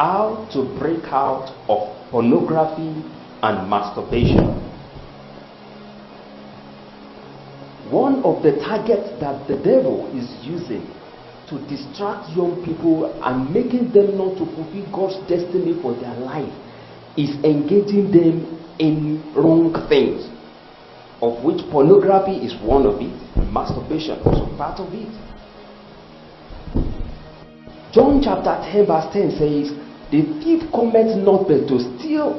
how to break out of pornography and masturbation. One of the targets that the devil is using to distract young people and making them not to fulfill God's destiny for their life is engaging them in wrong things, of which pornography is one of it, and masturbation also part of it. John chapter 10 verse 10 says, "The thief cometh not but to steal,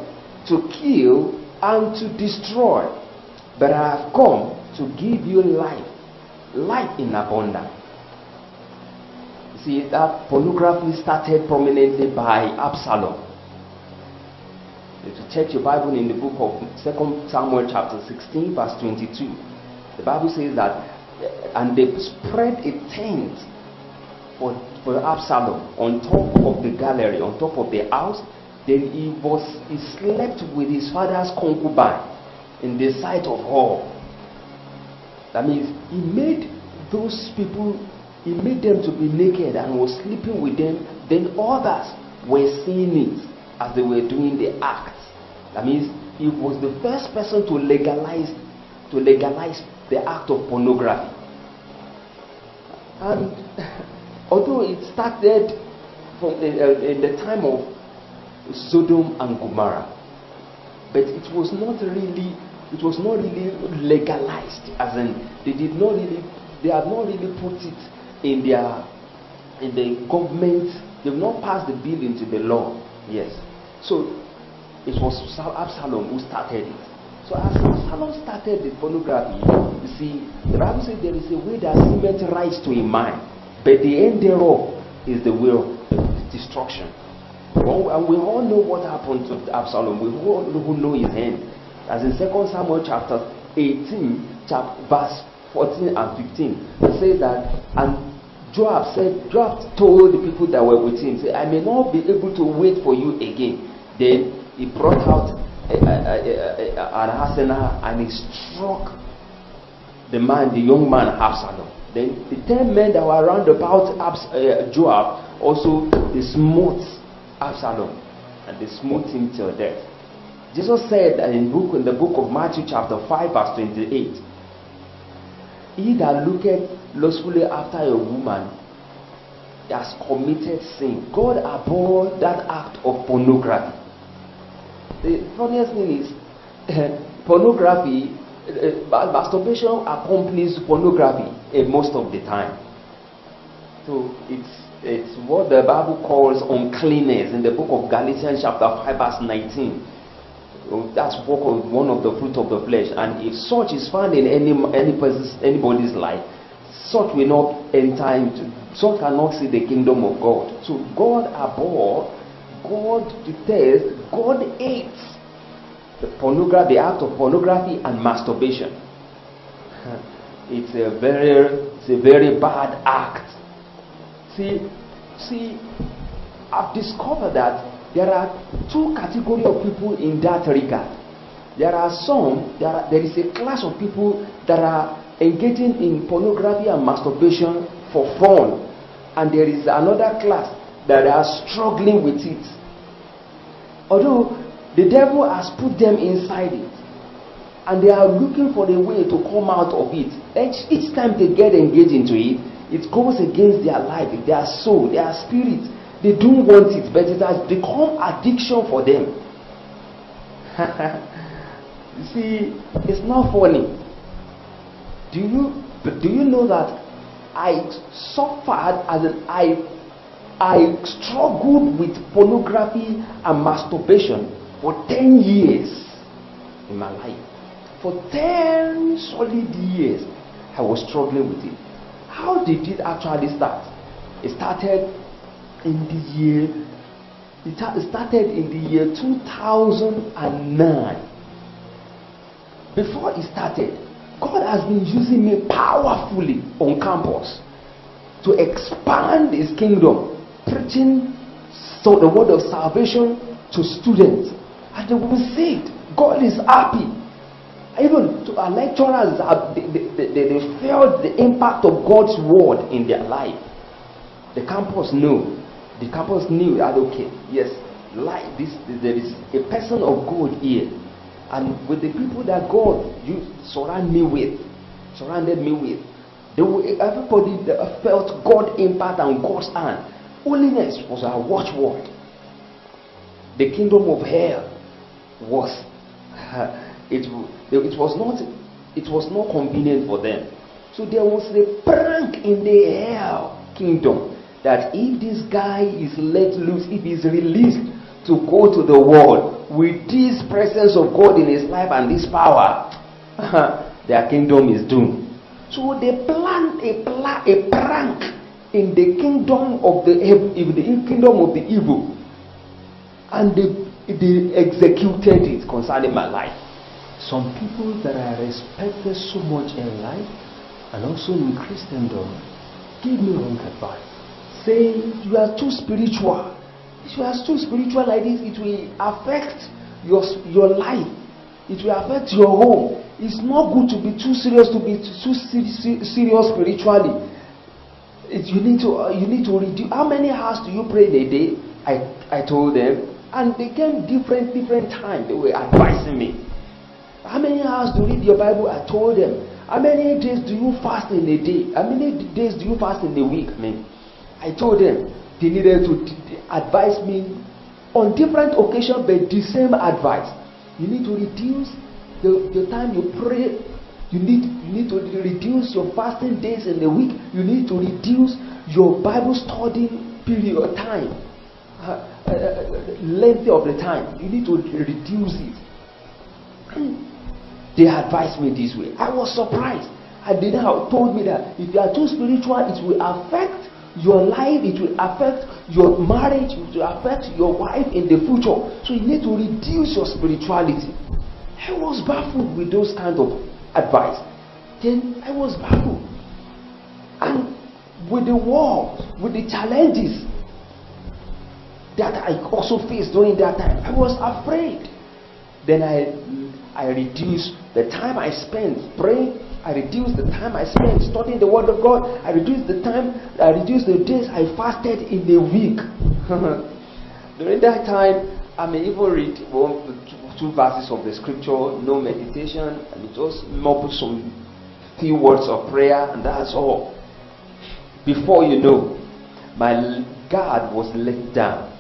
to kill, and to destroy. But I have come to give you life, life in abundance." You see, that pornography started prominently by Absalom. If you check your Bible in the book of 2 Samuel chapter 16 verse 22, the Bible says that, and they spread a tent for Absalom on top of the gallery, on top of the house. Then he slept with his father's concubine in the sight of all. That means he made those people, he made them to be naked and was sleeping with them. Then others were seeing it as they were doing the act. That means he was the first person to legalize the act of pornography. And although it started from in the time of Sodom and Gomorrah, but it was not really legalized, as in they have not really put it in the government. They've not passed the bill into the law. Yes. So it was Absalom who started it. So as Absalom started the pornography, you see, the Bible says there is a way that seemeth right to a man, but the end thereof is the way of destruction. And we all know what happened to Absalom. We all know his end. As in 2 Samuel chapter 18, verse 14 and 15, it says that, and Joab told the people that were with him, say, "I may not be able to wait for you again." Then he brought out an arsenal and he struck the young man Absalom. Then the 10 men that were around about Joab also they smote Absalom, and they smote him till death. Jesus said in the book of Matthew chapter 5 verse 28, "He that looketh lustfully after a woman has committed sin." God abhorred that act of pornography. The funniest thing is pornography, masturbation accompanies pornography most of the time. So it's what the Bible calls uncleanness in the book of Galatians chapter 5 verse 19. That's one of the fruit of the flesh, and if such is found in anybody's life, such will not enter into, such cannot see the kingdom of God. So God abhors, God detests, God hates the act of pornography and masturbation. It's a very bad act. See, I've discovered that there are two categories of people in that regard. There is a class of people that are engaging in pornography and masturbation for fun, and there is another class that are struggling with it. Although the devil has put them inside it, and they are looking for a way to come out of it. Each time they get engaged into it, it goes against their life, their soul, their spirit. They don't want it, but it has become addiction for them. You see, it's not funny. Do you know that I suffered I struggled with pornography and masturbation for 10 years in my life. For 10 solid years, I was struggling with it. How did it actually start? It started in the year 2009. Before it started, God has been using me powerfully on campus to expand His kingdom, preaching the word of salvation to students, and they will be saved. God is happy. Even to our lecturers, they felt the impact of God's word in their life. The campus knew The campus knew that, okay, yes, like this, there is a person of God here, and with the people that God surrounded me with, everybody that felt God impact and God's hand. Holiness was our watchword. The kingdom of hell was it was not convenient for them. So there was a prank in the hell kingdom that if this guy is let loose, if he's released to go to the world with this presence of God in his life and this power, their kingdom is doomed. So they planned a prank in the kingdom of the evil, and they executed it concerning my life. Some people that I respected so much in life and also in Christendom gave me wrong advice, saying you are too spiritual. If you are too spiritual like this, it will affect your life. It will affect your home. It's not good to be too serious serious spiritually. You need to reduce. How many hours do you pray in a day? I told them, and they came different times. They were advising me. How many hours do you read your Bible? I told them. How many days do you fast in a day? How many days do you fast in a week? I told them. They needed to advise me on different occasions, but the same advice. You need to reduce the time you pray. You need to reduce your fasting days in the week. You need to reduce your Bible study period time, length of the time. You need to reduce it. They advised me this way. I was surprised. And they now told me that if you are too spiritual, it will affect your life, it will affect your marriage, it will affect your wife in the future. So you need to reduce your spirituality. I was baffled with those kind of advice. Then I was baffled. And with the wars, with the challenges that I also faced during that time, I was afraid. Then I reduced the time I spent praying. I reduced the time I spent studying the word of God. I reduced the days I fasted in a week. During that time, I may even read 2 verses of the scripture, no meditation, and just mumble some few words of prayer, and that's all. Before you know, my guard was let down.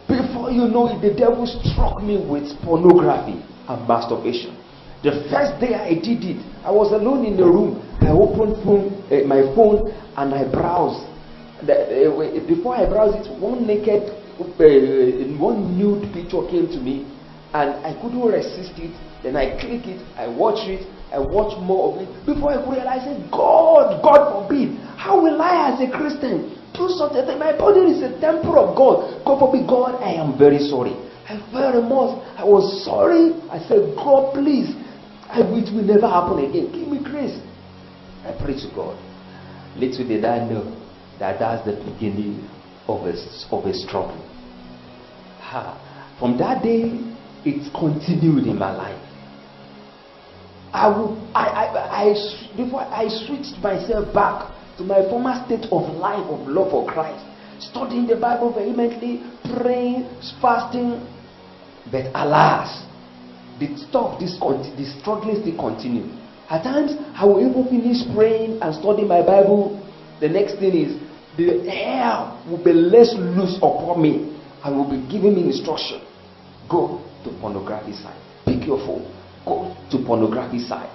Before you know it, the devil struck me with pornography and masturbation. The first day I did it, I was alone in the room. I opened my phone and I browsed. Before I browsed it, one nude picture came to me, and I couldn't resist it. Then I click it, I watch it, I watch more of it. Before I could realize it, God forbid, how will I as a Christian do such a thing? My body is a temple of God. God forbid. God, I am very sorry. I felt remorse. I was sorry. I said, God, please, it will never happen again. Give me grace. I pray to God. Little did I know that that's the beginning of a struggle. From that day, it continued in my life. Before I switched myself back to my former state of life of love for Christ, studying the Bible vehemently, praying, fasting. But alas, the struggling still continue. At times, I will even finish praying and studying my Bible. The next thing is, the air will be less loose upon me and will be giving me instruction. Go to pornography site. Pick your phone. Go to pornography site.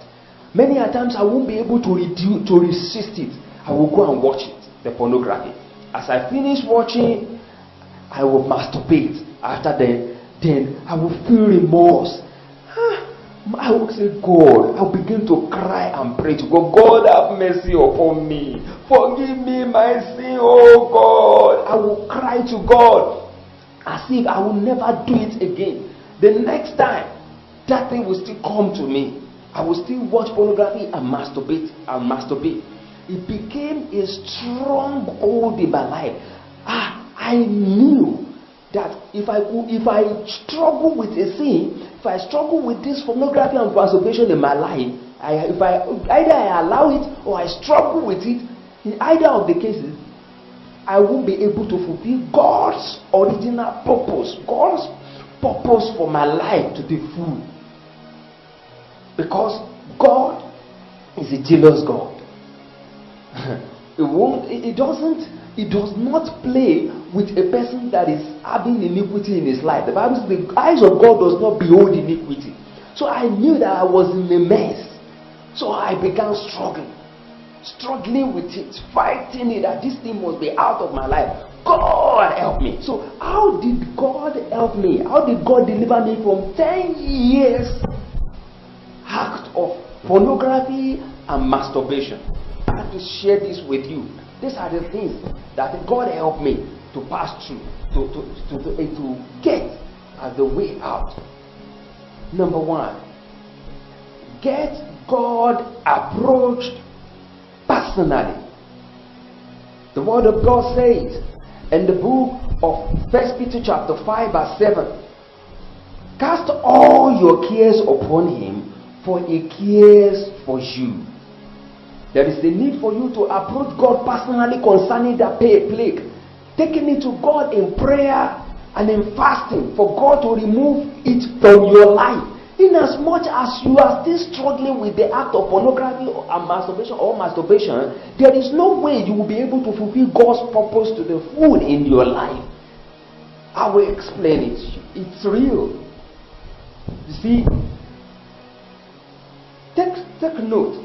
Many a times I won't be able to resist it. I will go and watch it, the pornography. As I finish watching, I will masturbate. After then I will feel remorse. I will say, God, I will begin to cry and pray to God. God, have mercy upon me. Forgive me my sin, oh God. I will cry to God as if I will never do it again. The next time, that thing will still come to me. I will still watch pornography and masturbate. It became a stronghold in my life. I knew that if I struggle with a sin, if I struggle with this pornography and masturbation in my life, either I allow it or I struggle with it, in either of the cases, I won't be able to fulfill God's original purpose, God's purpose for my life to the full. Because God is a jealous God. It does not play with a person that is having iniquity in his life. The Bible says the eyes of God does not behold iniquity. So I knew that I was in a mess. So I began struggling with it, fighting it, that this thing must be out of my life. God help me. So how did God help me? How did God deliver me from 10 years act of pornography and masturbation? I have to share this with you. These are the things that God helped me to pass through, to get as the way out. Number one, get God approached personally. The word of God says in the book of 1 Peter chapter 5 verse 7, cast all your cares upon him, for he cares for you. There is a need for you to approach God personally concerning that plague, taking it to God in prayer and in fasting for God to remove it from your life. In as much as you are still struggling with the act of pornography and masturbation, there is no way you will be able to fulfill God's purpose to the full in your life. I will explain it. It's real. You see, take note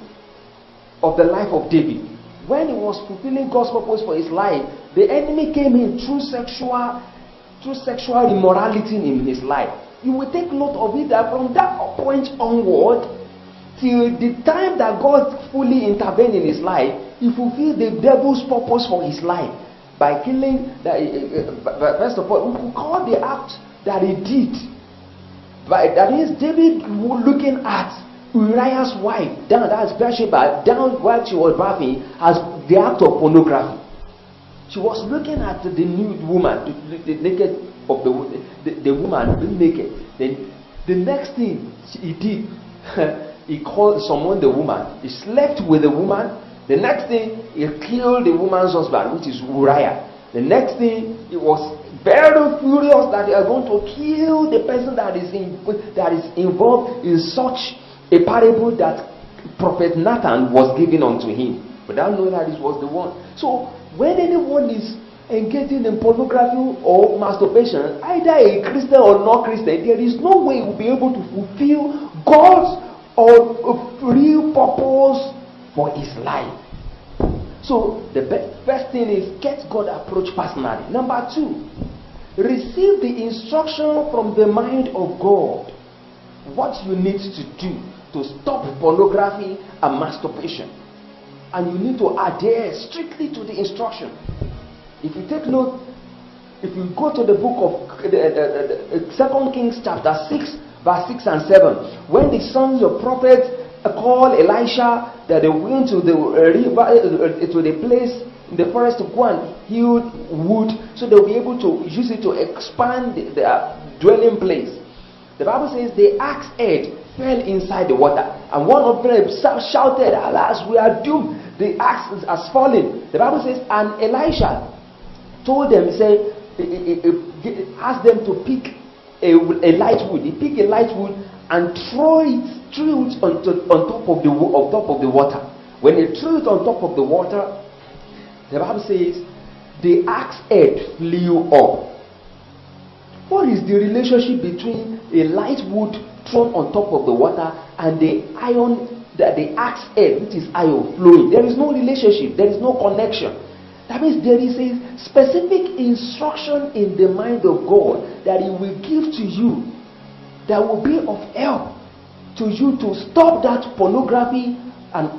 of the life of David. When he was fulfilling God's purpose for his life, the enemy came in through sexual immorality in his life. You will take note of it that from that point onward till the time that God fully intervened in his life, he fulfilled the devil's purpose for his life by killing. First of all, we could call the act that he did. That is David looking at Uriah's wife, that's Bathsheba, down while she was bathing, as the act of pornography. She was looking at the nude woman, the naked of the woman being naked. Then the next thing he did, he called someone the woman. He slept with the woman. The next thing, he killed the woman's husband, which is Uriah. The next thing, he was very furious that they are going to kill the person that is involved in such a parable that Prophet Nathan was giving unto him, without knowing that this was the one. So when anyone is engaging in pornography or masturbation, either a Christian or not Christian, there is no way he will be able to fulfill God's real purpose for his life. So the first thing is get God approach personally. Number two, receive the instruction from the mind of God. What you need to do to stop pornography and masturbation, and you need to adhere strictly to the instruction. If you take note, if you go to the book of 2 Kings chapter 6 verse 6 and 7, when the sons of prophets called Elisha that they went to the river, to the place in the forest to go and heal wood, so they'll be able to use it to expand their dwelling place. The Bible says the axe head fell inside the water, and one of them shouted, "Alas, we are doomed. The axe has fallen." The Bible says, and Elisha told them, asked them to pick a light wood. He picked a light wood and threw it on top of the water. When he threw it on top of the water, the Bible says the axe head flew up. What is the relationship between a light wood thrown on top of the water and the axe head, which is iron, flowing? There is no relationship. There is no connection. That means there is a specific instruction in the mind of God that He will give to you that will be of help to you to stop that pornography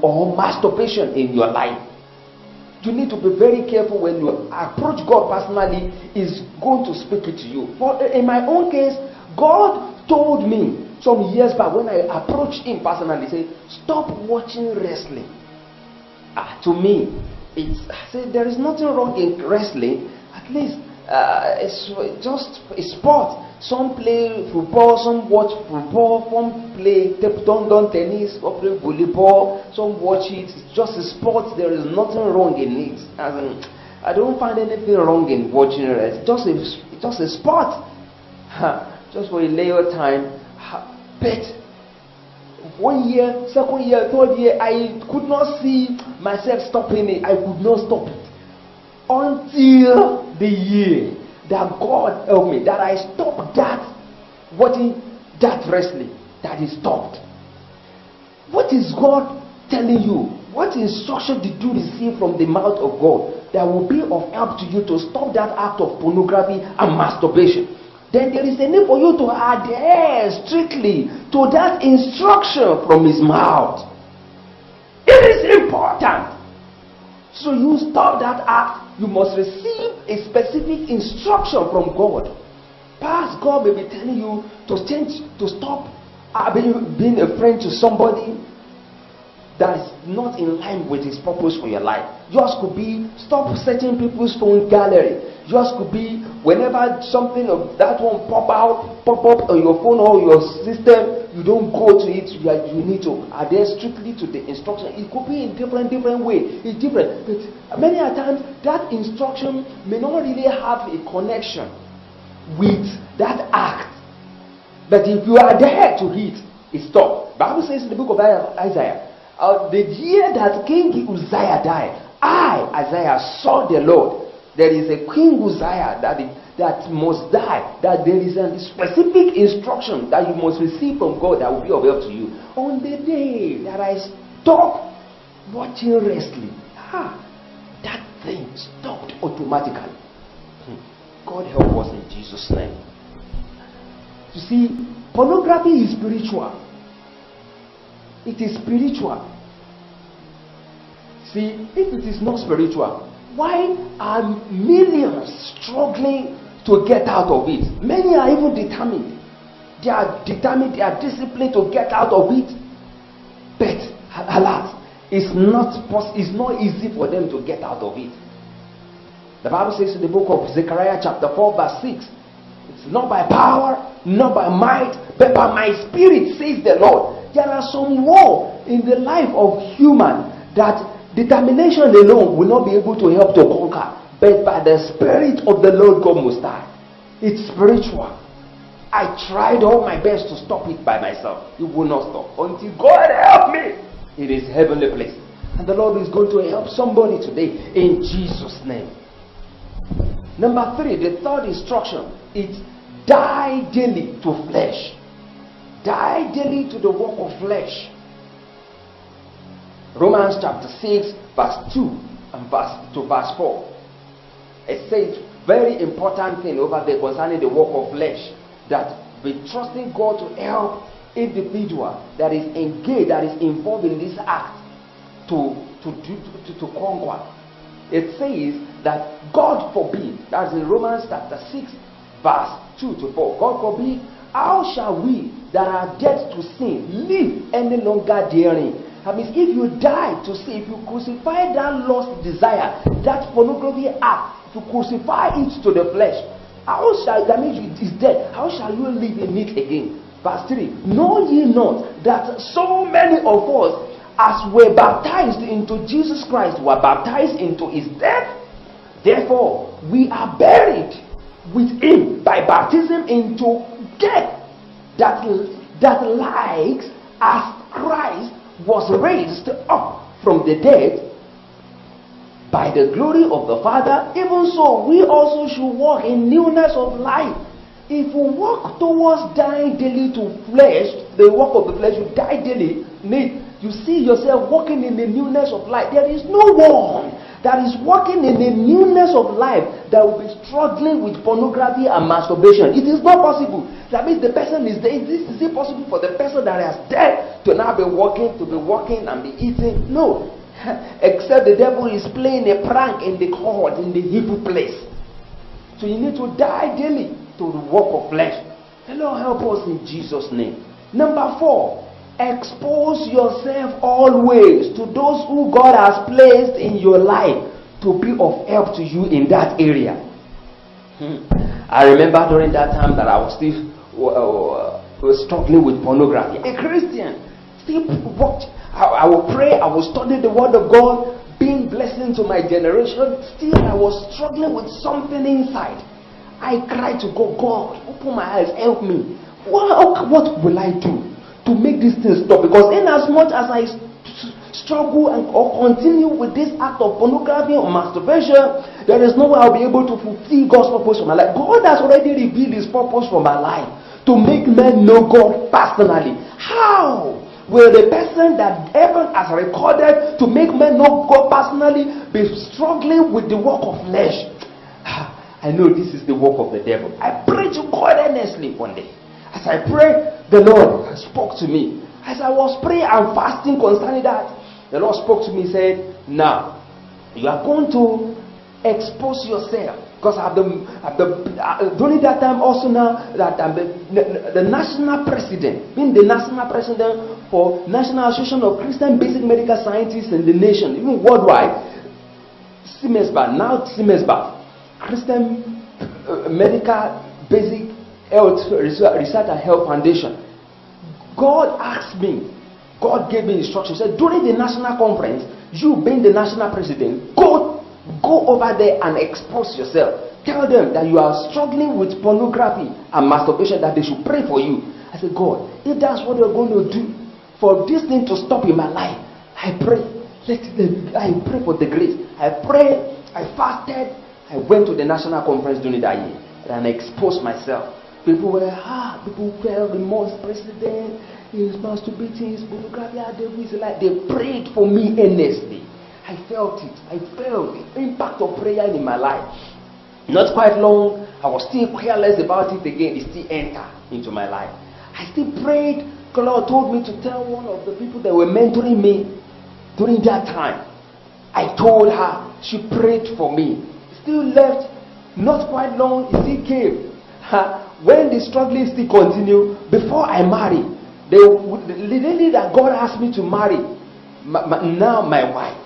or masturbation in your life. You need to be very careful when you approach God personally. Is going to speak it to you. For in my own case, God told me some years back when I approached Him personally, say, stop watching wrestling. To me, I said there is nothing wrong in wrestling. At least it's just a sport. Some play football, some watch football, some play table tennis, some play volleyball, some watch it. It's just a sport. There is nothing wrong in it. I don't find anything wrong in watching it. It's just a sport. Just for a little time. But 1 year, 2nd year, 3rd year, I could not see myself stopping it. I could not stop it. Until the year that God helped me, that I stopped watching that wrestling, that is stopped. What is God telling you? What instruction did you receive from the mouth of God that will be of help to you to stop that act of pornography and masturbation? Then there is a need for you to adhere strictly to that instruction from his mouth. It is important. So you stop that act, you must receive a specific instruction from God. Perhaps God may be telling you to change, to stop being a friend to somebody that is not in line with his purpose for your life. Yours could be stop searching people's phone gallery. Yours could be whenever something of that one pop up on your phone or your system, you don't go to it. You need to adhere strictly to the instruction. It could be in different way. It's different. But many a times that instruction may not really have a connection with that act. But if you adhere to it, it stops. Bible says in the book of Isaiah, the year that King Uzziah died, I, Isaiah, saw the Lord. There is a King Uzziah that must die. That there is a specific instruction that you must receive from God that will be of help to you. On the day that I stopped watching wrestling, that thing stopped automatically. God help us in Jesus' name. You see, pornography is spiritual. It is spiritual. See, if it is not spiritual, why are millions struggling to get out of it? Many are even determined. They are determined, they are disciplined to get out of it. But, alas, it's not easy for them to get out of it. The Bible says in the book of Zechariah chapter 4 verse 6, it's not by power, not by might, but by my spirit, says the Lord. There are some laws in the life of human that determination alone will not be able to help to conquer. But by the Spirit of the Lord God Most High. It's spiritual. I tried all my best to stop it by myself. It will not stop. Until God help me. It is heavenly place. And the Lord is going to help somebody today in Jesus' name. Number 3, the third instruction is die daily to flesh. Die daily to the work of flesh. Romans chapter 6 verse 2 and verse 4. It says very important thing over there concerning the work of flesh, that we trusting God to help individual that is engaged, that is involved in this act to conquer. It says that God forbid, that's in Romans chapter 6 verse 2 to 4. God forbid, how shall we that are dead to sin live any longer therein? That means if you die to sin, if you crucify that lost desire, that pornography act, to crucify it to the flesh, how shall, that means it is dead, how shall you live in it again? Verse 3, know ye not that so many of us, as were baptized into Jesus Christ, were baptized into his death? Therefore, we are buried with him by baptism into death, that like as Christ was raised up from the dead by the glory of the Father, even so we also should walk in newness of life. If we walk towards dying daily to flesh, the work of the flesh, you die daily, you see yourself walking in the newness of life. There is no one that is walking in the newness of life that will be struggling with pornography and masturbation. It is not possible. That means the person is there. Is it possible for the person that has died to now be walking and be eating? No. Except the devil is playing a prank in the court, in the evil place. So you need to die daily to the work of flesh. The Lord help us in Jesus' name. Number 4, expose yourself always to those who God has placed in your life to be of help to you in that area. I remember during that time that I was still struggling with pornography. A Christian, still watch. I will pray, I will study the word of God, being blessing to my generation, still I was struggling with something inside. I cried to God, God, open my eyes, help me. What will I do to make this thing stop? Because in as much as I struggle or continue with this act of pornography or masturbation, there is no way I'll be able to fulfill God's purpose for my life. God has already revealed His purpose for my life, to make men know God personally. How will the person that heaven has recorded to make men know God personally be struggling with the work of flesh? I know this is the work of the devil. I prayed to God earnestly one day. As I prayed, the Lord spoke to me. As I was praying and fasting concerning that, the Lord spoke to me and said, now, you are going to expose yourself. Because during that time also now, that I'm the national president, being the national president for National Association of Christian Basic Medical Scientists in the nation, even worldwide, CMSBA, Christian Medical Basic Health Research and Health Foundation. God asked me, God gave me instructions. He said, during the national conference, you being the national president, go over there and expose yourself. Tell them that you are struggling with pornography and masturbation, that they should pray for you. I said, God, if that's what you're going to do for this thing to stop in my life, I pray. I pray for the grace. I prayed, I fasted, I went to the national conference during that year and I exposed myself. People felt remorse, president, he's masturbating, his pornography, they prayed for me earnestly. I felt it. I felt the impact of prayer in my life. Not quite long, I was still careless about it again. It still entered into my life. I still prayed. The Lord told me to tell one of the people that were mentoring me during that time. I told her, she prayed for me. Still left, not quite long, it still came. When the struggling still continued, before I married, the lady that God asked me to marry, now my wife,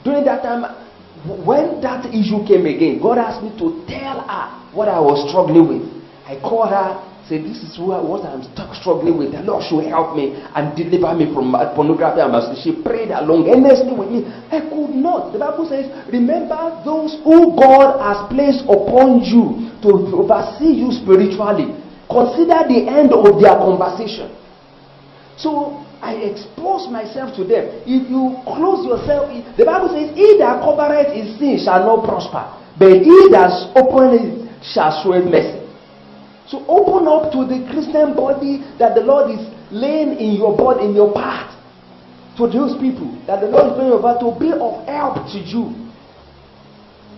during that time, when that issue came again, God asked me to tell her what I was struggling with. I called her, said, this is what I'm struggling with. The Lord should help me and deliver me from pornography and masturbation. She prayed along earnestly with me. I could not. The Bible says, remember those who God has placed upon you to oversee you spiritually. Consider the end of their conversation. So I expose myself to them. If you close yourself, the Bible says, he that covereth his sin shall not prosper, but he that openeth it shall show mercy. So open up to the Christian body that the Lord is laying in your body, in your path, to those people that the Lord is bringing over to be of help to you.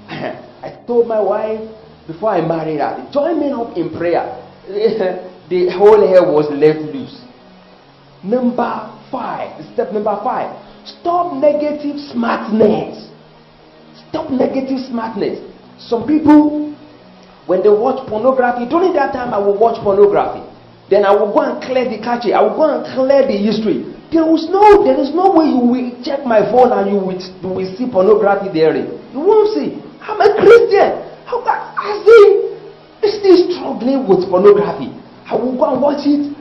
I told my wife before I married her, join me up in prayer. The whole hell was left loose. Step number 5. Stop negative smartness. Stop negative smartness. Some people, when they watch pornography, during that time I will watch pornography. Then I will go and clear the cache. I will go and clear the history. There is no way you will check my phone and you will see pornography there. You won't see. I'm a Christian. How can I see? Still struggling with pornography. I will go and watch it.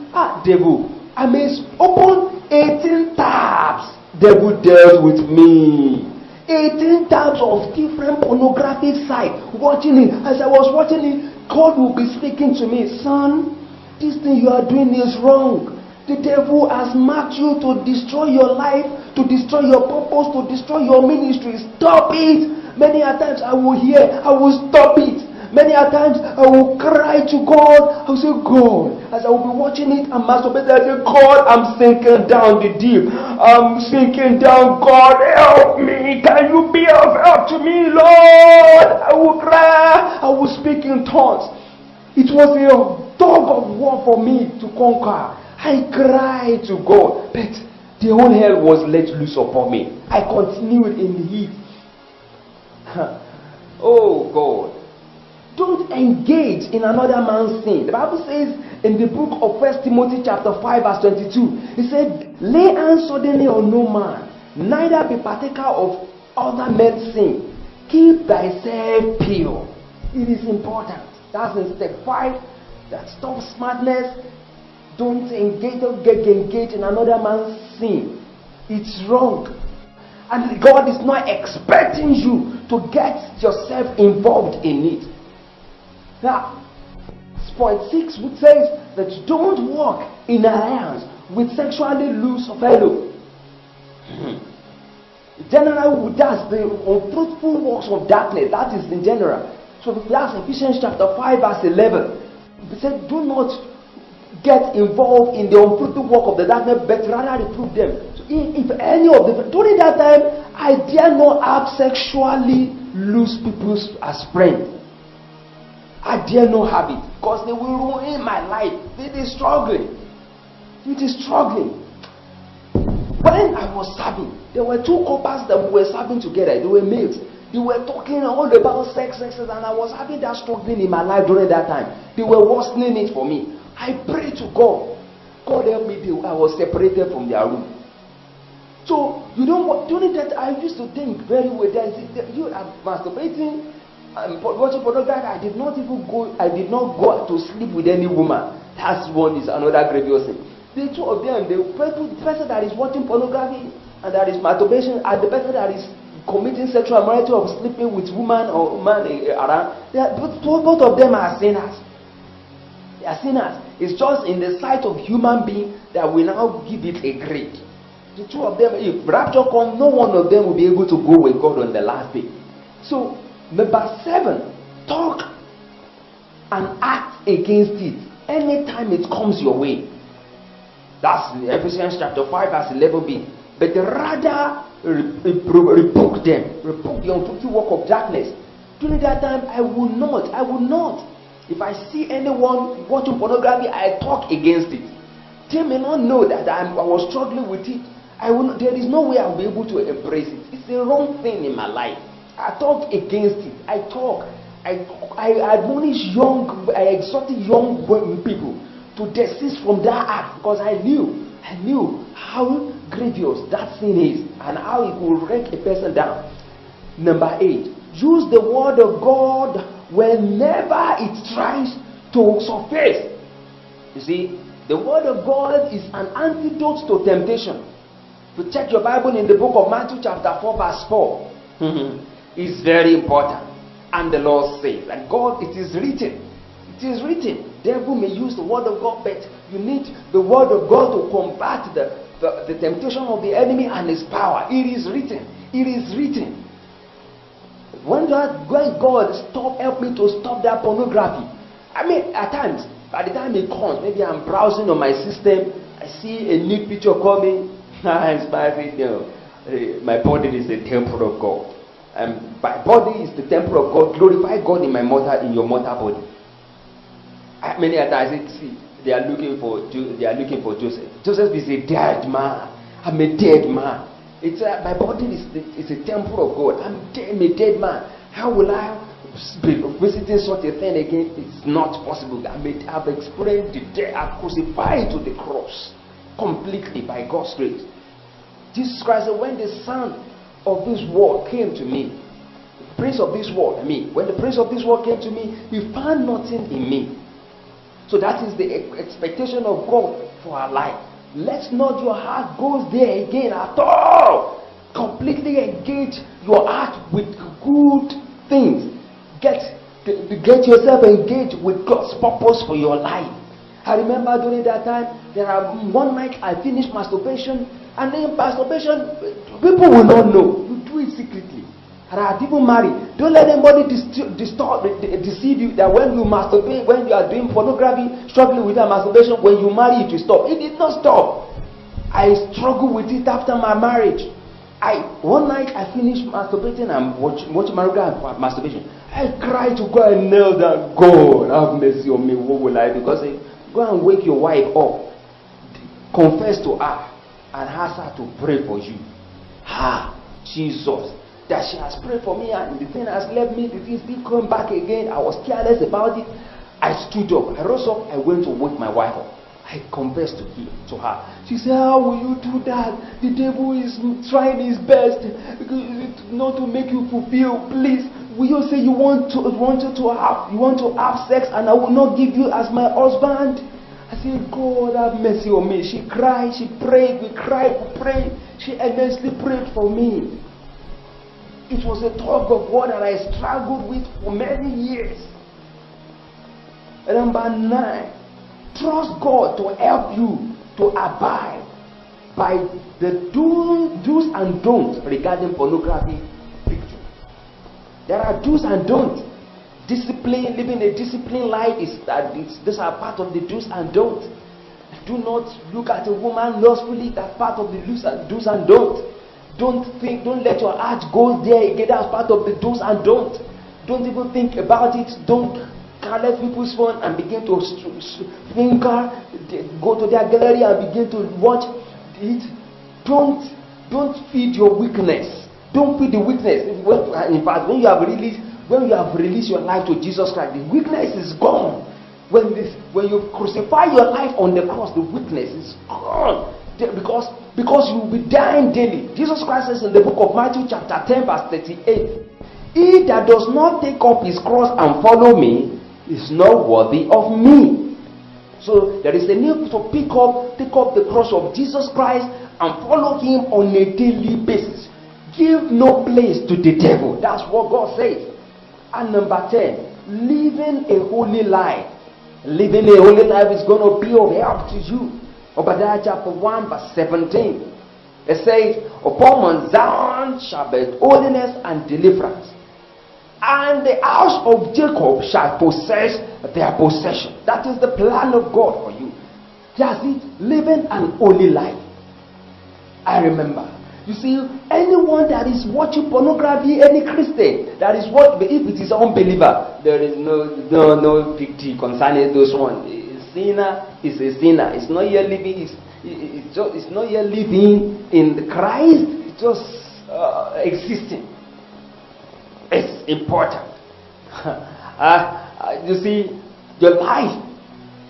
Devil. I may open 18 tabs. Devil dealt with me. 18 tabs of different pornographic sites. Watching it. As I was watching it, God will be speaking to me. Son, this thing you are doing is wrong. The devil has marked you to destroy your life, to destroy your purpose, to destroy your ministry. Stop it. Many a times I will hear, I will stop it. Many a times I will cry to God. I will say, God, as I will be watching it and masturbating, I say, God, I'm sinking down the deep. I'm sinking down. God, help me. Can you be of help to me, Lord? I will cry. I will speak in tongues. It was a dog of war for me to conquer. I cried to God, but the whole hell was let loose upon me. I continued in the heat. Oh God. Don't engage in another man's sin. The Bible says in the book of 1 Timothy chapter 5 verse 22, it said, lay hands suddenly on no man, neither be partaker of other men's sin. Keep thyself pure. It is important. That's in step 5. That stop smartness. Don't get engaged in another man's sin. It's wrong. And God is not expecting you to get yourself involved in it. Now, point 6 which says that you don't walk in alliance with sexually loose fellow. Generally, that's the unfruitful works of darkness. That is in general. So that's Ephesians chapter 5 verse 11. It said, do not get involved in the unfruitful work of the darkness, but rather reprove them. So if any of them, during that time, I dare not have sexually loose people as friends. I dare not have it, because they will ruin my life. It is struggling. It is struggling. When I was serving, there were two couples that were serving together. They were males. They were talking all about sex, and I was having that struggling in my life during that time. They were worsening it for me. I prayed to God. God help me. I was separated from their room. So you don't want, during that I used to think very well. You are masturbating and watching pornography. I did not go to sleep with any woman. That's one is another grievous thing. The two of them, the person that is watching pornography and that is masturbation, and the person that is committing sexual immorality of sleeping with woman or man around, both of them are sinners. They are sinners. It's just in the sight of human being that we now give it a grade. The two of them, if rapture comes, no one of them will be able to go with God on the last day. So, number 7, talk and act against it anytime it comes your way. That's Ephesians chapter 5 verse 11b. But rather rebuke them, rebuke the unfruitful work of darkness. During that time, I will not. If I see anyone watching pornography, I talk against it. They may not know that I was struggling with it. There is no way I will be able to embrace it. It's the wrong thing in my life. I talk against it. I admonish I exhorted young people to desist from that act, because I knew how grievous that sin is and how it will break a person down. Number 8, use the word of God whenever it tries to surface. You see, the word of God is an antidote to temptation. To check your Bible in the book of Matthew chapter 4 verse 4 is very important. And the Lord says, and God, it is written. It is written. Devil may use the word of God, but you need the word of God to combat the temptation of the enemy and his power. It is written. It is written. When God help me to stop that pornography. I mean, at times, by the time it comes, maybe I'm browsing on my system, I see a new picture coming. My body is the temple of God. My body is the temple of God. Glorify God in your mortal body. Many times they are looking for Joseph. Joseph is a dead man. I'm a dead man. My body is a temple of God. I'm a dead man. How will I be visiting such a thing again? It's not possible. I've experienced the death. I'm crucified to the cross completely by God's grace. Jesus Christ said, when the son of this world came to me, the prince of this world, when the prince of this world came to me, he found nothing in me. So that is the expectation of God for our life. Let not your heart go there again at all. Completely engage your heart with good things. Get yourself engaged with God's purpose for your life. I remember during that time, one night I finished masturbation, and then masturbation, people will not know. You do it secretly. And I had even married. Don't let anybody deceive you that when you masturbate, when you are doing pornography, struggling with that masturbation, when you marry it will stop. It did not stop. I struggled with it after my marriage. One night I finished masturbating and watching masturbation. I cried to God and knelt down. God, have mercy on me. What will I do? Because go and wake your wife up. Confess to her and ask her to pray for you. Jesus. That she has prayed for me and the thing has left me, the thing still come back again. I was careless about it. I stood up, I rose up, I went to wake my wife up. I confessed to her. She said, how will you do that? The devil is trying his best not to make you fulfill. Please, will you say you want to have sex and I will not give you as my husband? I said, God have mercy on me. She cried, she prayed, we cried, we prayed. She earnestly prayed for me. It was a tug of war that I struggled with for many years. Number 9, trust God to help you to abide by the do's and don'ts regarding pornography picture. There are do's and don'ts. Discipline, living a disciplined life these are part of the do's and don'ts. Do not look at a woman lustfully. That's part of the do's and don'ts. Don't let your heart go there again. That's part of the do's and don'ts. Don't even think about it. Don't collect people's phone and begin to go to their gallery and begin to watch it. Don't feed your weakness. Don't feed the weakness. In fact, when you have released your life to Jesus Christ, the weakness is gone. When you crucify your life on the cross, the weakness is gone. Because you will be dying daily. Jesus Christ says in the book of Matthew chapter 10 verse 38, he that does not take up his cross and follow me is not worthy of me. So there is a need to take up the cross of Jesus Christ and follow him on a daily basis. Give no place to the devil. That's what God says. And number 10, living a holy life. Living a holy life is going to be of help to you. Obadiah chapter 1 verse 17. It says, upon Mount Zion shall be holiness and deliverance, and the house of Jacob shall possess their possession. That is the plan of God for you. That's it. Living an holy life. I remember. You see, anyone that is watching pornography, any Christian that is what, if it is unbeliever, there is no big deal concerning those ones. Sinner is a sinner. It's not yet living. It's not yet living in Christ. It's just existing. It's important. You see, your life,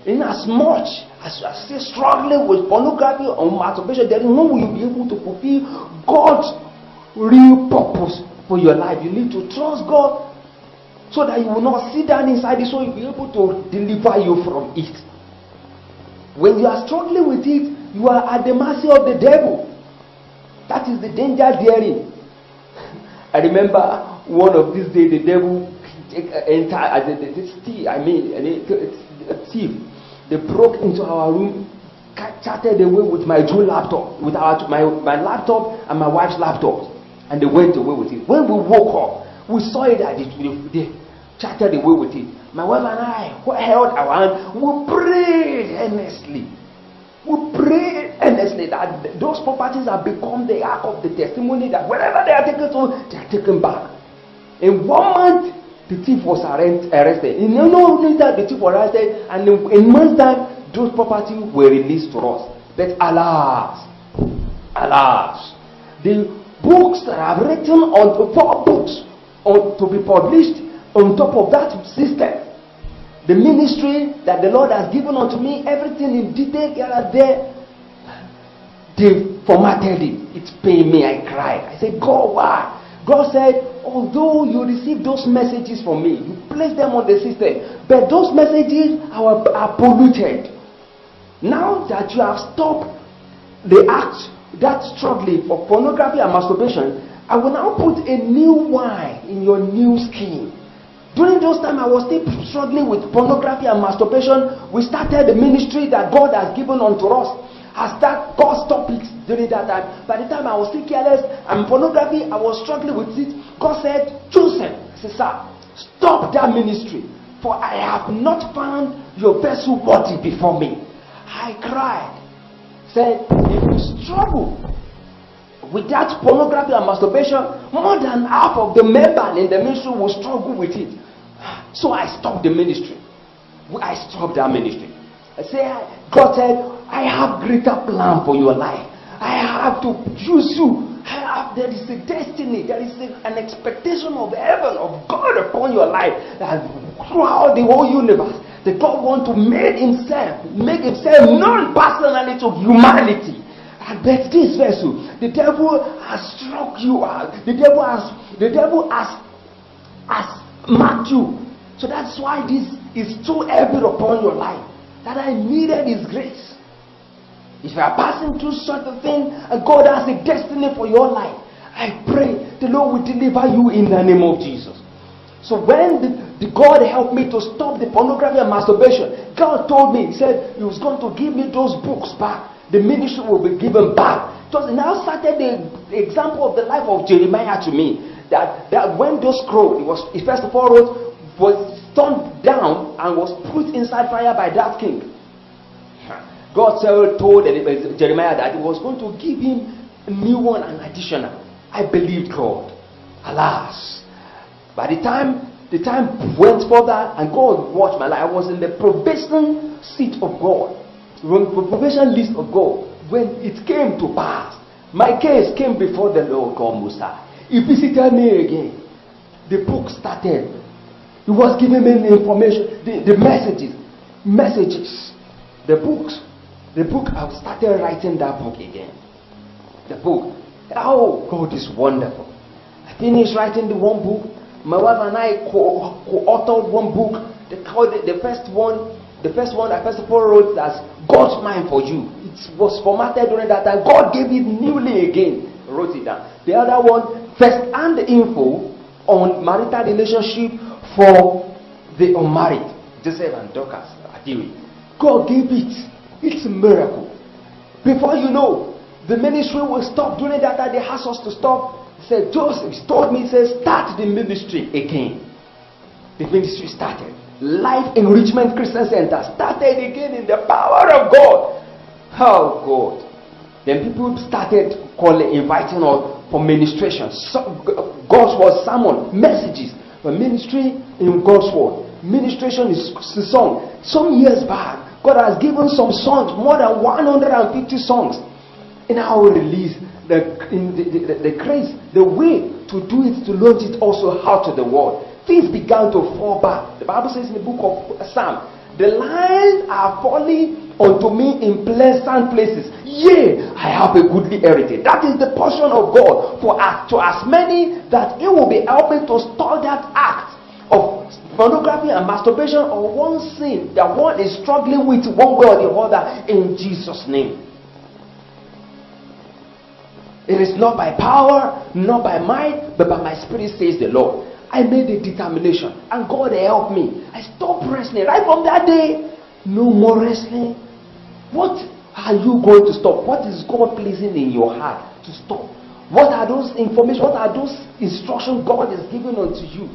in as much as you are still struggling with pornography or masturbation, there is no way you'll be able to fulfill God's real purpose for your life. You need to trust God so that you will not sit down inside it, so He will be able to deliver you from it. When you are struggling with it, you are at the mercy of the devil. That is the danger therein. I remember one of these days, the devil entered a thief. They broke into our room, chatted away with my two laptop, with my laptop and my wife's laptop, and they went away with it. When we woke up, we saw it that they chatted away with it. My wife and I held our hand. We prayed earnestly. That those properties have become the ark of the testimony, that wherever they are taken to, they are taken back. In 1 month, the thief was arrested. In no later, the thief was arrested, and in 1 month's time, those properties were released to us. But alas, the books that I've written on 4 books to be published on top of that system, the ministry that the Lord has given unto me, everything in detail here and there, they formatted it. It's paying me. I cried. I said, God, why? God said, although you receive those messages from me, you place them on the system, but those messages are polluted. Now that you have stopped the act, that struggling for pornography and masturbation, I will now put a new wine in your new skin. During those times, I was still struggling with pornography and masturbation. We started the ministry that God has given unto us. God stopped it during that time. By the time I was still careless and pornography, I was struggling with it. God said, Joseph, I said, sir, stop that ministry, for I have not found your vessel worthy before me. I cried. Said, if you struggle with that pornography and masturbation, more than half of the members in the ministry will struggle with it. So I stopped the ministry. I stopped that ministry. God said, I have greater plan for your life. I have to use you. There is a destiny. There is an expectation of heaven, of God upon your life. And throughout the whole universe, that God wants to make himself known personally to humanity. And but this vessel, the devil has struck you out. The devil has marked you. So that's why this is too heavy upon your life. that I needed His grace. If you are passing through such a thing and God has a destiny for your life, I pray the Lord will deliver you in the name of Jesus. So when the God helped me to stop the pornography and masturbation, God told me, He said He was going to give me those books back. The ministry will be given back. So now started the example of the life of Jeremiah to me. That when those scrolls, he first of all wrote, was torn down and was put inside fire by that king. God told Jeremiah that He was going to give him a new one and additional. I believed God. Alas, by the time went further and God watched my life, I was in the probation seat of God, the probation list of God. When it came to pass, my case came before the Lord God Most High. He visited me again. The book started. He was giving me the information, the messages, the books. The book, I started writing that book again. The book. Oh, God is wonderful. I finished writing the one book. My wife and I co-authored one book. The first one I first of all wrote as God's Mind for You. It was formatted during that time. God gave it newly again. I wrote it down. The other one, First and Info on marital relationship for the unmarried. Joseph and Dorcas. God gave it. It's a miracle. Before you know, the ministry will stop. During that time, they asked us to stop. He said, Joseph told me, he said, start the ministry again. The ministry started. Life Enrichment Christian Center started again in the power of God. Oh God. Then people started inviting us for ministration. God's word, sermon, messages. For ministry in God's word. Ministration is the song. Some years back, God has given some songs, more than 150 songs. And I will release the grace, the way to do it, to launch it also out to the world. Things began to fall back. The Bible says in the book of Psalm, the lines are falling unto me in pleasant places. Yea, I have a goodly heritage. That is the portion of God for to as many that He will be helping to stop that act of pornography and masturbation or one sin that one is struggling with one way or the other in Jesus' name. It is not by power, not by might, but by my spirit, says the Lord. I made a determination and God helped me. I stopped wrestling. Right from that day, no more wrestling. What are you going to stop? What is God placing in your heart to stop? What are those information? What are those instructions God is giving unto you?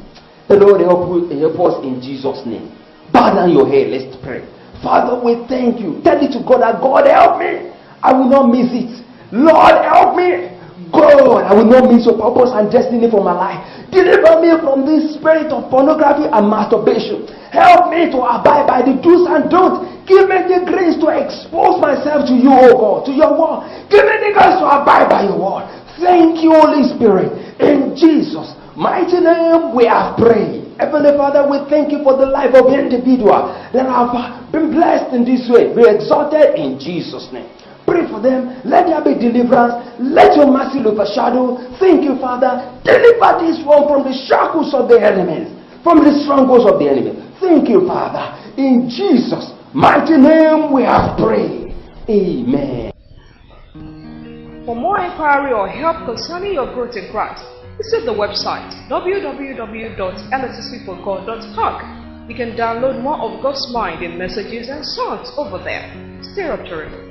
The Lord help us in Jesus' name. Bow down your head. Let's pray. Father, we thank you. Tell it to God that God help me. I will not miss it. Lord, help me. God, I will not miss your purpose and destiny for my life. Deliver me from this spirit of pornography and masturbation. Help me to abide by the do's and don'ts. Give me the grace to expose myself to you, oh God, to your word. Give me the grace to abide by your word. Thank you, Holy Spirit. In Jesus' mighty name we have prayed. Heavenly Father, we thank you for the life of the individual that have been blessed in this way. Be exalted in Jesus' name. Pray for them. Let there be deliverance. Let your mercy overshadow. Thank you, Father. Deliver this one from the shackles of the enemies, from the strongholds of the enemy. Thank you, Father. In Jesus' mighty name we have prayed. Amen. For more inquiry or help concerning your growth in Christ, visit the website www.lsscforgod.org. You can download more of God's Mind in messages and songs over there. Stay up to it.